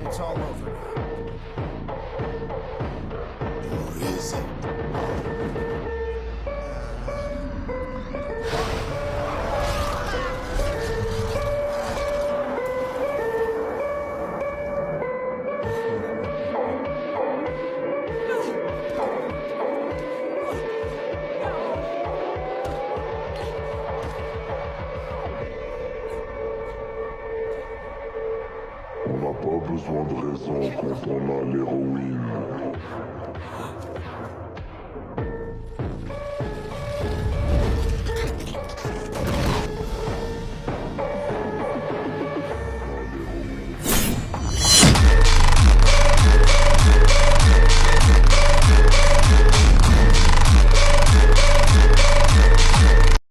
It's all over now. Or is it? On n'a pas besoin de raison quand on a l'héroïne.